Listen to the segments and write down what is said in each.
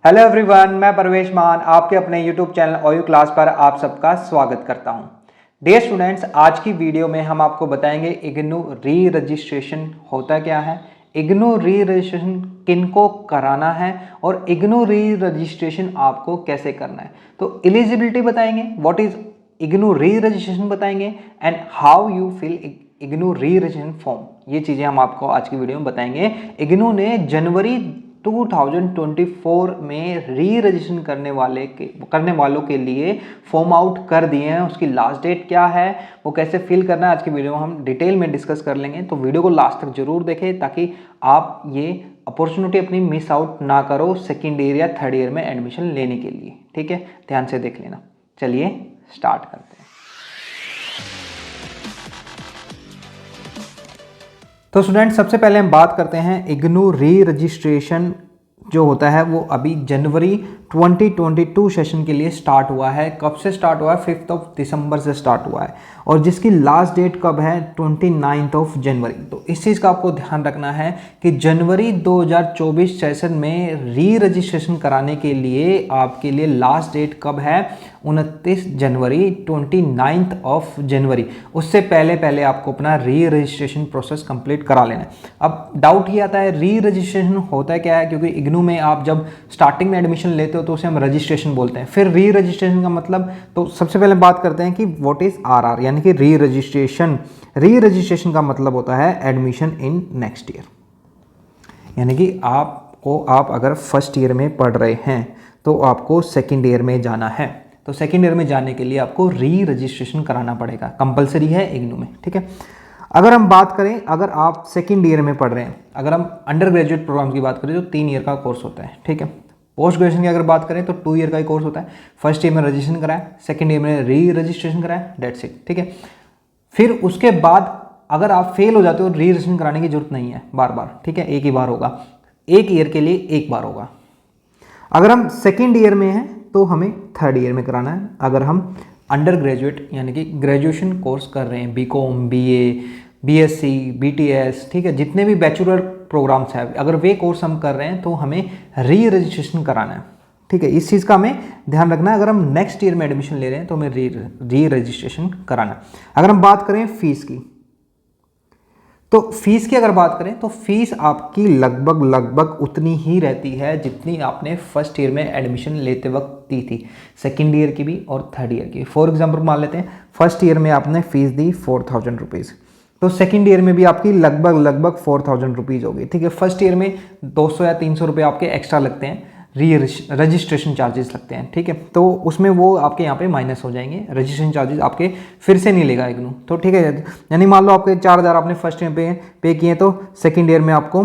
Hello everyone, मैं परवेश मान आपके अपने यूट्यूब चैनल ओयू क्लास पर आप सबका स्वागत करता हूं। डियर स्टूडेंट्स, आज की वीडियो में हम आपको बताएंगे इग्नू री रजिस्ट्रेशन होता क्या है, इग्नू री रजिस्ट्रेशन किनको कराना है और इग्नू री रजिस्ट्रेशन आपको कैसे करना है। तो एलिजिबिलिटी बताएंगे, what is IGNOU re registration बताएंगे and how you fill IGNOU re registration form. ये चीज़ें हम आपको आज की वीडियो में बताएंगे। इग्नू ने जनवरी 2024 में री रजिस्ट्रेशन करने वालों के लिए फॉर्म आउट कर दिए हैं। उसकी लास्ट डेट क्या है, वो कैसे फिल करना है, आज की वीडियो में हम डिटेल में डिस्कस कर लेंगे। तो वीडियो को लास्ट तक जरूर देखें ताकि आप ये अपॉर्चुनिटी अपनी मिस आउट ना करो सेकेंड ईयर या थर्ड ईयर में एडमिशन लेने के लिए। ठीक है, ध्यान से देख लेना। चलिए स्टार्ट करते हैं। तो स्टूडेंट, सबसे पहले हम बात करते हैं इग्नू री रजिस्ट्रेशन जो होता है वो अभी जनवरी 2022 सेशन के लिए स्टार्ट हुआ है। कब से स्टार्ट हुआ है? 5 दिसंबर से स्टार्ट हुआ है और जिसकी लास्ट डेट कब है? 29 जनवरी। तो इस चीज़ का आपको ध्यान रखना है कि जनवरी 2024 सेशन में री रजिस्ट्रेशन कराने के लिए आपके लिए लास्ट डेट कब है? 29 जनवरी, 29 जनवरी। उससे पहले आपको अपना री रजिस्ट्रेशन प्रोसेस कंप्लीट करा लेना है। अब डाउट ये आता है री रजिस्ट्रेशन होता क्या है, क्योंकि इग्नू में आप जब स्टार्टिंग में एडमिशन लेते हो तो उसे हम रजिस्ट्रेशन बोलते हैं। फिर री रजिस्ट्रेशन का मतलब, तो सबसे पहले बात करते हैं कि व्हाट इज आरआर यानी कि री रजिस्ट्रेशन। री रजिस्ट्रेशन का मतलब होता है एडमिशन इन नेक्स्ट ईयर, यानी कि आप अगर फर्स्ट ईयर में पढ़ रहे हैं तो आपको सेकेंड ईयर में जाना है। तो सेकेंड ईयर में जाने के लिए आपको री रजिस्ट्रेशन कराना पड़ेगा, कंपलसरी है इग्नू में। ठीक है, अगर हम बात करें, अगर आप सेकेंड ईयर में पढ़ रहे हैं, अगर हम अंडर ग्रेजुएट प्रोग्राम की बात करें तो 3 ईयर का कोर्स होता है। ठीक है, पोस्ट ग्रेजुएशन की अगर बात करें तो 2 ईयर का ही कोर्स होता है। फर्स्ट ईयर में रजिस्ट्रेशन कराया, सेकेंड ईयर में री रजिस्ट्रेशन कराया, डेट्स इट। ठीक है, फिर उसके बाद अगर आप फेल हो जाते हो, री रजिस्ट्रेशन कराने की जरूरत नहीं है बार बार। ठीक है, एक ही बार होगा, एक ईयर के लिए एक बार होगा। अगर हम सेकेंड ईयर में हैं तो हमें थर्ड ईयर में कराना है। अगर हम अंडर ग्रेजुएट यानी कि ग्रेजुएशन कोर्स कर रहे हैं, बीकॉम, बीए, बीएससी, बीटीएस, ठीक है, जितने भी बैचलर प्रोग्राम्स हैं, अगर वे कोर्स हम कर रहे हैं तो हमें री रजिस्ट्रेशन कराना है। ठीक है, इस चीज़ का हमें ध्यान रखना है। अगर हम नेक्स्ट ईयर में एडमिशन ले रहे हैं तो हमें री रजिस्ट्रेशन कराना है। अगर हम बात करें फीस की, तो फीस की अगर बात करें तो फीस आपकी लगभग उतनी ही रहती है जितनी आपने फर्स्ट ईयर में एडमिशन लेते वक्त दी थी, सेकेंड ईयर की भी और थर्ड ईयर की। फॉर एग्जांपल मान लेते हैं फर्स्ट ईयर में आपने फीस दी 4000 रुपीज़, तो सेकेंड ईयर में भी आपकी लगभग 4000 रुपीज़ होगी। ठीक है, फर्स्ट ईयर में 200 या 300 रुपये आपके एक्स्ट्रा लगते हैं, रजिस्ट्रेशन चार्जेस लगते हैं। ठीक है, तो उसमें वो आपके यहाँ पे माइनस हो जाएंगे, रजिस्ट्रेशन चार्जेस आपके फिर से नहीं लेगा इग्नू। तो ठीक है, यानी मान लो आपके 4000 आपने फर्स्ट ईयर पे किए तो सेकंड ईयर में आपको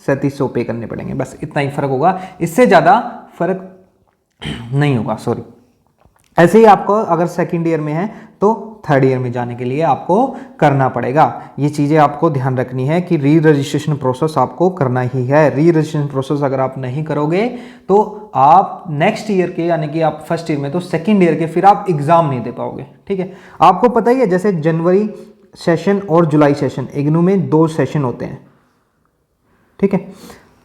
3700 पे करने पड़ेंगे। बस इतना ही फर्क होगा, इससे ज़्यादा फर्क नहीं होगा। सॉरी, ऐसे ही आपको अगर सेकेंड ईयर में है तो थर्ड ईयर में जाने के लिए आपको करना पड़ेगा। ये चीज़ें आपको ध्यान रखनी है कि री रजिस्ट्रेशन प्रोसेस आपको करना ही है। री रजिस्ट्रेशन प्रोसेस अगर आप नहीं करोगे तो आप नेक्स्ट ईयर के, यानी कि आप फर्स्ट ईयर में तो सेकेंड ईयर के फिर आप एग्जाम नहीं दे पाओगे। ठीक है, आपको पता ही है जैसे जनवरी सेशन और जुलाई सेशन, इग्नू में 2 सेशन होते हैं। ठीक है,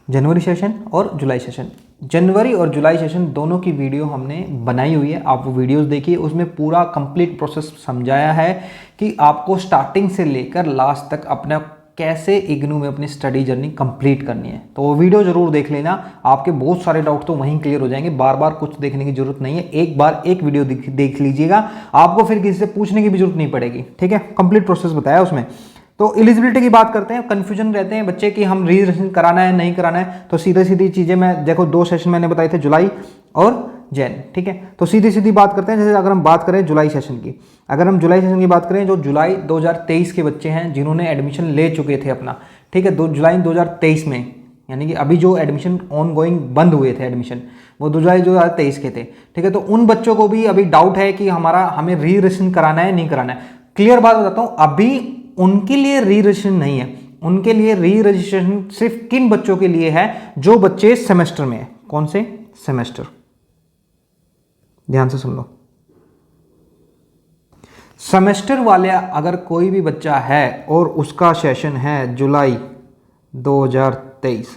जनवरी सेशन और जुलाई सेशन। जनवरी और जुलाई सेशन दोनों की वीडियो हमने बनाई हुई है, आप वो वीडियोस देखिए। उसमें पूरा कंप्लीट प्रोसेस समझाया है कि आपको स्टार्टिंग से लेकर लास्ट तक अपना कैसे इग्नू में अपनी स्टडी जर्नी कंप्लीट करनी है। तो वो वीडियो जरूर देख लेना, आपके बहुत सारे डाउट तो वहीं क्लियर हो जाएंगे। बार बार कुछ देखने की जरूरत नहीं है, एक बार एक वीडियो देख लीजिएगा, आपको फिर किसी से पूछने की भी जरूरत नहीं पड़ेगी। ठीक है, कंप्लीट प्रोसेस बताया उसमें। तो एलिजिबिलिटी की बात करते हैं, कंफ्यूजन रहते हैं बच्चे कि हम रजिस्ट्रेशन कराना है नहीं कराना है। तो सीधी सीधी चीज़ें मैं देखो, 2 सेशन मैंने बताए थे, जुलाई और जैन। ठीक है, तो सीधी सीधी बात करते हैं। जैसे अगर हम बात करें जुलाई सेशन की, अगर हम जुलाई सेशन की बात करें, जो जुलाई 2023 के बच्चे हैं जिन्होंने एडमिशन ले चुके थे अपना, ठीक है, जुलाई 2023 में, यानी कि अभी जो एडमिशन ऑन गोइंग बंद हुए थे एडमिशन, वो जुलाई 2023 के थे। ठीक है, तो उन बच्चों को भी अभी डाउट है कि हमें री रजिस्ट्रेशन कराना है नहीं कराना है। क्लियर बात बताता हूँ, अभी उनके लिए री रजिस्ट्रेशन नहीं है। उनके लिए री रजिस्ट्रेशन सिर्फ किन बच्चों के लिए है? जो बच्चे सेमेस्टर में है। कौन से सेमेस्टर? ध्यान से सुन लो, सेमेस्टर वाले अगर कोई भी बच्चा है और उसका सेशन है जुलाई 2023,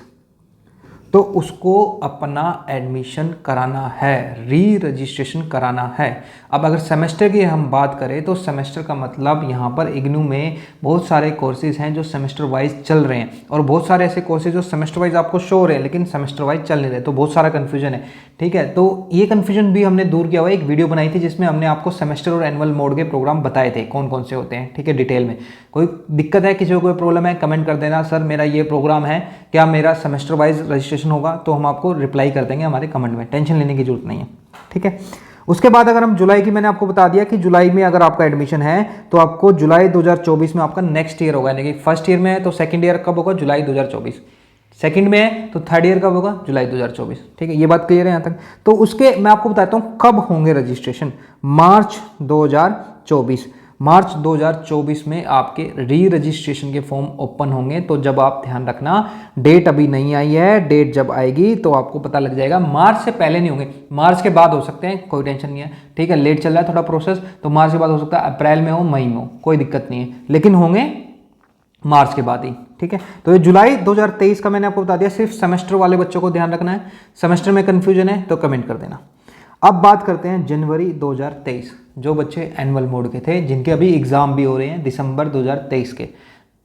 तो उसको अपना एडमिशन कराना है, री रजिस्ट्रेशन कराना है। अब अगर सेमेस्टर की हम बात करें तो सेमेस्टर का मतलब यहाँ पर इग्नू में बहुत सारे कोर्सेज हैं जो सेमेस्टर वाइज चल रहे हैं, और बहुत सारे ऐसे कोर्सेज जो सेमेस्टर वाइज आपको शो हो रहे हैं लेकिन सेमेस्टर वाइज चल नहीं रहे, तो बहुत सारा कन्फ्यूजन है। ठीक है, तो ये कन्फ्यूजन भी हमने दूर किया हुआ है। एक वीडियो बनाई थी जिसमें हमने आपको सेमेस्टर और एनुअल मोड के प्रोग्राम बताए थे कौन कौन से होते हैं। ठीक है, डिटेल में। कोई दिक्कत है, किसी को कोई प्रॉब्लम है, कमेंट कर देना, सर मेरा ये प्रोग्राम है, क्या मेरा सेमेस्टर वाइज रजिस्ट्रेशन होगा, तो हम आपको रिप्लाई कर देंगे हमारे कमेंट में, टेंशन लेने की जरूरत नहीं है। ठीक है, उसके बाद अगर हम जुलाई की, मैंने आपको बता दिया कि जुलाई में अगर आपका एडमिशन है तो आपको जुलाई 2024 में आपका नेक्स्ट ईयर होगा, यानी कि फर्स्ट ईयर में है तो सेकंड ईयर कब होगा, जुलाई 2024। सेकंड में है तो थर्ड ईयर कब होगा, जुलाई 2024। ठीक है, ये बात क्लियर है यहाँ तक। तो उसके मैं आपको बताता हूँ कब होंगे रजिस्ट्रेशन। मार्च 2024, मार्च 2024 में आपके री रजिस्ट्रेशन के फॉर्म ओपन होंगे। तो जब आप ध्यान रखना, डेट अभी नहीं आई है, डेट जब आएगी तो आपको पता लग जाएगा। मार्च से पहले नहीं होंगे, मार्च के बाद हो सकते हैं, कोई टेंशन नहीं है। ठीक है, लेट चल रहा है थोड़ा प्रोसेस, तो मार्च के बाद हो सकता है, अप्रैल में हो, मई में हो, कोई दिक्कत नहीं है, लेकिन होंगे मार्च के बाद ही। ठीक है, तो ये जुलाई 2023 का मैंने आपको बता दिया। सिर्फ सेमेस्टर वाले बच्चों को ध्यान रखना है, सेमेस्टर में कंफ्यूजन है तो कमेंट कर देना। अब बात करते हैं जनवरी 2023, जो बच्चे एनुअल मोड के थे, जिनके अभी एग्ज़ाम भी हो रहे हैं दिसंबर 2023 के,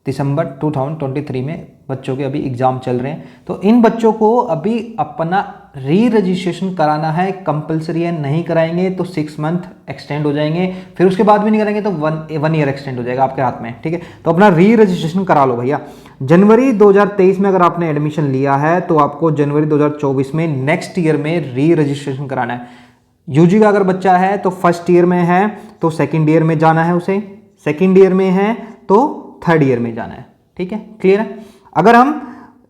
दिसंबर 2023 में बच्चों के अभी एग्ज़ाम चल रहे हैं। तो इन बच्चों को अभी अपना री रजिस्ट्रेशन कराना है, कंपलसरी है। नहीं कराएंगे तो 6 मंथ एक्सटेंड हो जाएंगे, फिर उसके बाद भी नहीं कराएंगे तो वन ईयर एक्सटेंड हो जाएगा आपके हाथ में। ठीक है, तो अपना री रजिस्ट्रेशन करा लो भैया। जनवरी 2023 में अगर आपने एडमिशन लिया है तो आपको जनवरी 2024 में नेक्स्ट ईयर में री रजिस्ट्रेशन कराना है। यूजी का अगर बच्चा है तो फर्स्ट ईयर में है तो सेकेंड ईयर में जाना है उसे, सेकेंड ईयर में है तो थर्ड ईयर में जाना है। ठीक है, क्लियर है। अगर हम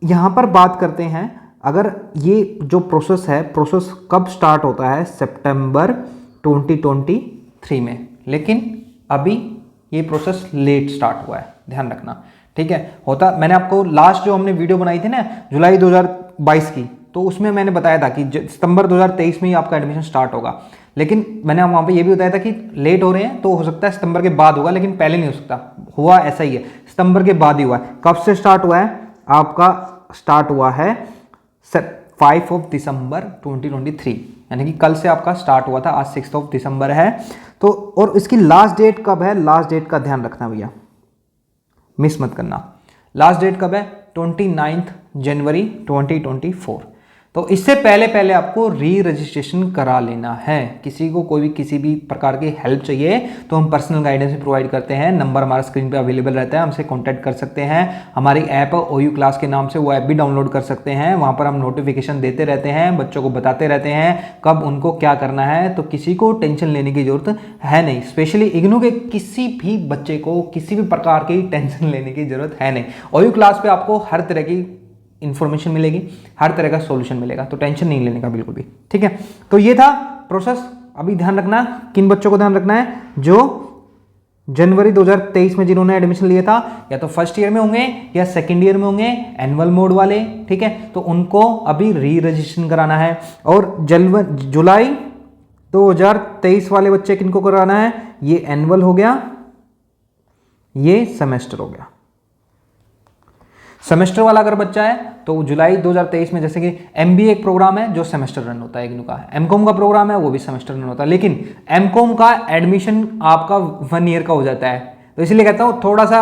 यहाँ पर बात करते हैं, अगर ये जो प्रोसेस है, प्रोसेस कब स्टार्ट होता है, सितंबर 2023 में, लेकिन अभी ये प्रोसेस लेट स्टार्ट हुआ है, ध्यान रखना। ठीक है, होता, मैंने आपको लास्ट जो हमने वीडियो बनाई थी ना जुलाई 2022 की, तो उसमें मैंने बताया था कि सितंबर 2023 में ही आपका एडमिशन स्टार्ट होगा, लेकिन मैंने वहाँ पे ये भी बताया था कि लेट हो रहे हैं तो हो सकता है सितंबर के बाद होगा, लेकिन पहले नहीं हो सकता। हुआ ऐसा ही है, सितंबर के बाद ही हुआ है। कब से स्टार्ट हुआ है आपका, स्टार्ट हुआ है 5 दिसंबर 2023, यानी कि कल से आपका स्टार्ट हुआ था, आज 6 दिसंबर है। तो और इसकी लास्ट डेट कब है, लास्ट डेट का ध्यान रखना भैया, मिस मत करना। लास्ट डेट कब है, 29 जनवरी 2024। तो इससे पहले पहले आपको री रजिस्ट्रेशन करा लेना है। किसी को कोई भी किसी भी प्रकार की हेल्प चाहिए तो हम पर्सनल गाइडेंस भी प्रोवाइड करते हैं, नंबर हमारा स्क्रीन पे अवेलेबल रहता है, हमसे कांटेक्ट कर सकते हैं। हमारी ऐप OU क्लास के नाम से, वो ऐप भी डाउनलोड कर सकते हैं। वहाँ पर हम नोटिफिकेशन देते रहते हैं, बच्चों को बताते रहते हैं कब उनको क्या करना है, तो किसी को टेंशन लेने की जरूरत है नहीं। स्पेशली इग्नू के किसी भी बच्चे को किसी भी प्रकार की टेंशन लेने की जरूरत है नहीं। OU क्लास पे आपको हर तरह की इन्फॉर्मेशन मिलेगी, हर तरह का सॉल्यूशन मिलेगा, तो टेंशन नहीं लेने का बिल्कुल भी। ठीक है, तो ये था प्रोसेस। अभी ध्यान रखना, किन बच्चों को ध्यान रखना है, जो जनवरी 2023 में जिन्होंने एडमिशन लिया था, या तो फर्स्ट ईयर में होंगे या सेकेंड ईयर में होंगे, एनुअल मोड वाले। ठीक है, तो उनको अभी री रजिस्ट्रेशन कराना है। और जुलाई 2023 वाले बच्चे किनको कराना है, ये एनुअल हो गया, ये सेमेस्टर हो गया। सेमेस्टर वाला अगर बच्चा है तो जुलाई 2023 में, जैसे कि MBA एक प्रोग्राम है जो सेमेस्टर रन होता है इग्नू का, MCOM का प्रोग्राम है वो भी सेमेस्टर रन होता है, लेकिन MCOM का एडमिशन आपका 1 ईयर का हो जाता है। तो इसलिए कहता हूँ थोड़ा सा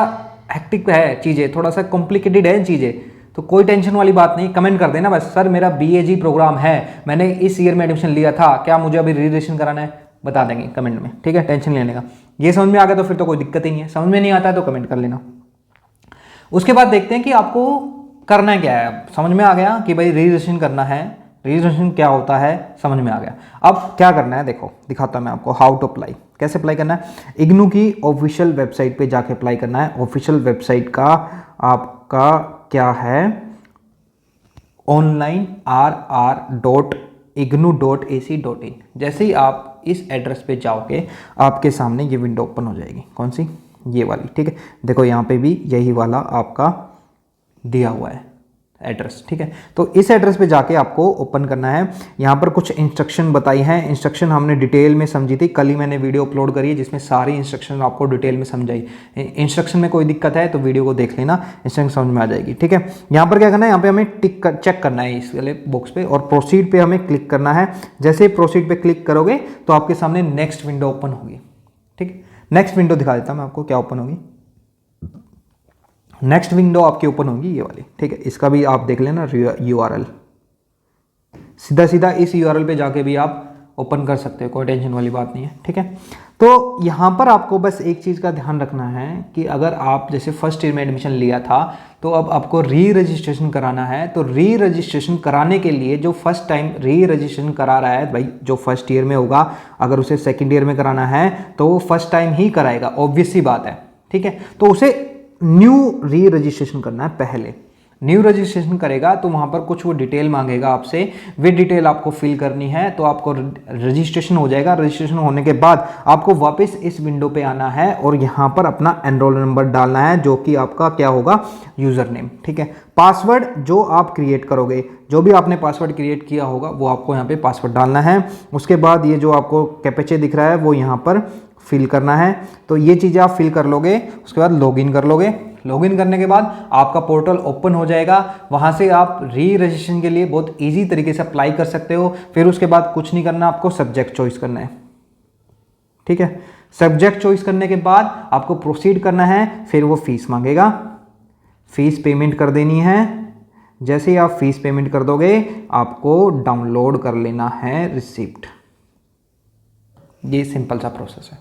हेक्टिक है चीज़ें, थोड़ा सा कॉम्प्लिकेटेड है चीज़ें, तो कोई टेंशन वाली बात नहीं। कमेंट कर देना बस, सर मेरा BAG प्रोग्राम है, मैंने इस ईयर में एडमिशन लिया था, क्या मुझे अभी री रजिस्ट्रेशन कराना है, बता देंगे कमेंट में। ठीक है, टेंशन लेने का। ये समझ में आ गया तो फिर तो कोई दिक्कत ही नहीं है, समझ में नहीं आता है तो कमेंट कर लेना। उसके बाद देखते हैं कि आपको करना क्या है। समझ में आ गया कि भाई रजिस्ट्रेशन करना है, रजिस्ट्रेशन क्या होता है समझ में आ गया। अब क्या करना है, देखो दिखाता हूं मैं आपको हाउ टू अप्लाई, कैसे अप्लाई करना है। इग्नू की ऑफिशियल वेबसाइट पे जाके अप्लाई करना है। ऑफिशियल वेबसाइट का आपका क्या है, online.rr.ignu.ac.in। जैसे ही आप इस एड्रेस पे जाओगे आपके सामने ये विंडो ओपन हो जाएगी। कौन सी, ये वाली। ठीक है, देखो यहाँ पे भी यही वाला आपका दिया हुआ है एड्रेस, ठीक है। तो इस एड्रेस पे जाके आपको ओपन करना है। यहाँ पर कुछ इंस्ट्रक्शन बताई हैं, इंस्ट्रक्शन हमने डिटेल में समझी थी, कल ही मैंने वीडियो अपलोड करी है जिसमें सारी इंस्ट्रक्शन आपको डिटेल में समझाई। इंस्ट्रक्शन में कोई दिक्कत है तो वीडियो को देख लेना, इंस्ट्रक्शन समझ में आ जाएगी, ठीक है। यहाँ पर क्या करना है, यहाँ पे हमें चेक करना है इस वाले बॉक्स पे, और प्रोसीड पे हमें क्लिक करना है। जैसे ही प्रोसीड पे क्लिक करोगे तो आपके सामने नेक्स्ट विंडो ओपन होगी, ठीक है। नेक्स्ट विंडो दिखा देता हूँ मैं आपको क्या ओपन होगी। नेक्स्ट विंडो आपकी ओपन होगी ये वाली, ठीक है। इसका भी आप देख लेना URL, सीधा सीधा इस URL पे जाके भी आप ओपन कर सकते हो, कोई टेंशन वाली बात नहीं है, ठीक है। तो यहाँ पर आपको बस एक चीज़ का ध्यान रखना है कि अगर आप जैसे फर्स्ट ईयर में एडमिशन लिया था तो अब आपको री रजिस्ट्रेशन कराना है। तो री रजिस्ट्रेशन कराने के लिए जो फर्स्ट टाइम री रजिस्ट्रेशन करा रहा है भाई, जो फर्स्ट ईयर में होगा, अगर उसे सेकेंड ईयर में कराना है तो वो फर्स्ट टाइम ही कराएगा, ऑब्वियस सी बात है, ठीक है। तो उसे न्यू री रजिस्ट्रेशन करना है पहले। न्यू रजिस्ट्रेशन करेगा तो वहाँ पर कुछ वो डिटेल मांगेगा आपसे, वे डिटेल आपको फिल करनी है, तो आपको रजिस्ट्रेशन हो जाएगा। रजिस्ट्रेशन होने के बाद आपको वापस इस विंडो पे आना है और यहाँ पर अपना एनरोल नंबर डालना है, जो कि आपका क्या होगा, यूज़र नेम, ठीक है। पासवर्ड जो आप क्रिएट करोगे, जो भी आपने पासवर्ड क्रिएट किया होगा वो आपको यहाँ पे पासवर्ड डालना है। उसके बाद ये जो आपको कैप्चा दिख रहा है वो यहाँ पर फिल करना है। तो ये चीज़ें आप फिल कर लोगे, उसके बाद लॉगिन कर लोगे। लॉगिन करने के बाद आपका पोर्टल ओपन हो जाएगा, वहाँ से आप री रजिस्ट्रेशन के लिए बहुत इजी तरीके से अप्लाई कर सकते हो। फिर उसके बाद कुछ नहीं करना, आपको सब्जेक्ट चॉइस करना है, ठीक है। सब्जेक्ट चॉइस करने के बाद आपको प्रोसीड करना है, फिर वो फीस मांगेगा, फीस पेमेंट कर देनी है। जैसे ही आप फीस पेमेंट कर दोगे आपको डाउनलोड कर लेना है रिसिप्ट। ये सिंपल सा प्रोसेस है,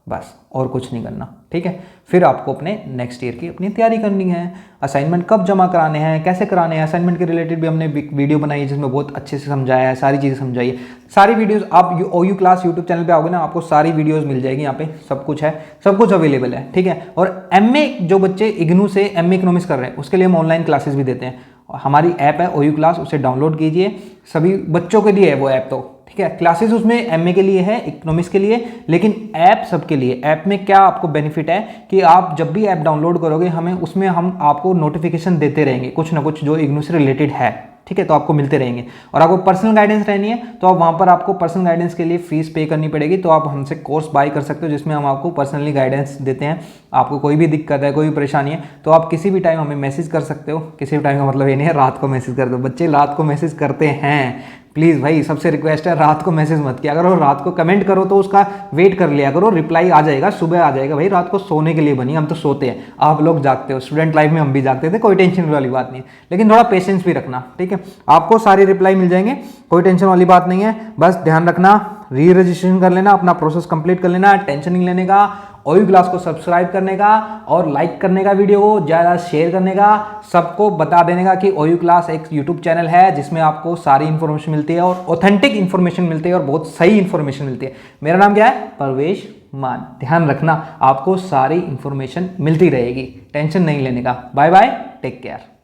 बस और कुछ नहीं करना, ठीक है। फिर आपको अपने नेक्स्ट ईयर की अपनी तैयारी करनी है। असाइनमेंट कब जमा कराने हैं, कैसे कराने हैं, असाइनमेंट के रिलेटेड भी हमने वीडियो बनाई है जिसमें बहुत अच्छे से समझाया है, सारी चीज़ें समझाई है। सारी वीडियोस आप OU क्लास यूट्यूब चैनल पे आओगे ना, आपको सारी वीडियोस मिल जाएगी, यहाँ पे सब कुछ है, सब कुछ अवेलेबल है, ठीक है। और MA जो बच्चे इग्नू से MA इकोनॉमिक्स कर रहे हैं उसके लिए हम ऑनलाइन क्लासेस भी देते हैं। हमारी ऐप है OU क्लास, उसे डाउनलोड कीजिए, सभी बच्चों के लिए है वो ऐप, तो ठीक है। क्लासेस उसमें MA के लिए है, इकोनॉमिक्स के लिए, लेकिन ऐप सबके लिए। ऐप में क्या आपको बेनिफिट है कि आप जब भी ऐप डाउनलोड करोगे हमें उसमें हम आपको नोटिफिकेशन देते रहेंगे, कुछ ना कुछ जो इग्नू से रिलेटेड है, ठीक है। तो आपको मिलते रहेंगे। और आपको पर्सनल गाइडेंस रहनी है तो आप वहाँ पर आपको पर्सनल गाइडेंस के लिए फीस पे करनी पड़ेगी। तो आप हमसे कोर्स बाय कर सकते हो जिसमें हम आपको पर्सनली गाइडेंस देते हैं। आपको कोई भी दिक्कत है, कोई भी परेशानी है तो आप किसी भी टाइम हमें मैसेज कर सकते हो। किसी भी टाइम का मतलब ये नहीं है रात को मैसेज कर दो, बच्चे रात को मैसेज करते हैं, प्लीज़ भाई सबसे रिक्वेस्ट है रात को मैसेज मत किया करो। रात को कमेंट करो तो उसका वेट कर लिया करो, रिप्लाई आ जाएगा, सुबह आ जाएगा। भाई रात को सोने के लिए बनी, हम तो सोते हैं, आप लोग जागते हो। स्टूडेंट लाइफ में हम भी जागते थे, कोई टेंशन वाली बात नहीं है, लेकिन थोड़ा पेशेंस भी रखना, ठीक है। आपको सारी रिप्लाई मिल जाएंगे, कोई टेंशन वाली बात नहीं है। बस ध्यान रखना, री रजिस्ट्रेशन कर लेना, अपना प्रोसेस कंप्लीट कर लेना, टेंशन नहीं लेने का, OU क्लास को सब्सक्राइब करने का और लाइक करने का, वीडियो को ज़्यादा शेयर करने का, सबको बता देने का कि OU क्लास एक यूट्यूब चैनल है जिसमें आपको सारी इन्फॉर्मेशन मिलती है और ऑथेंटिक इन्फॉर्मेशन मिलती है और बहुत सही इन्फॉर्मेशन मिलती है। मेरा नाम क्या है, परवेश मान। ध्यान रखना, आपको सारी इन्फॉर्मेशन मिलती रहेगी, टेंशन नहीं लेने का। Bye bye, take care.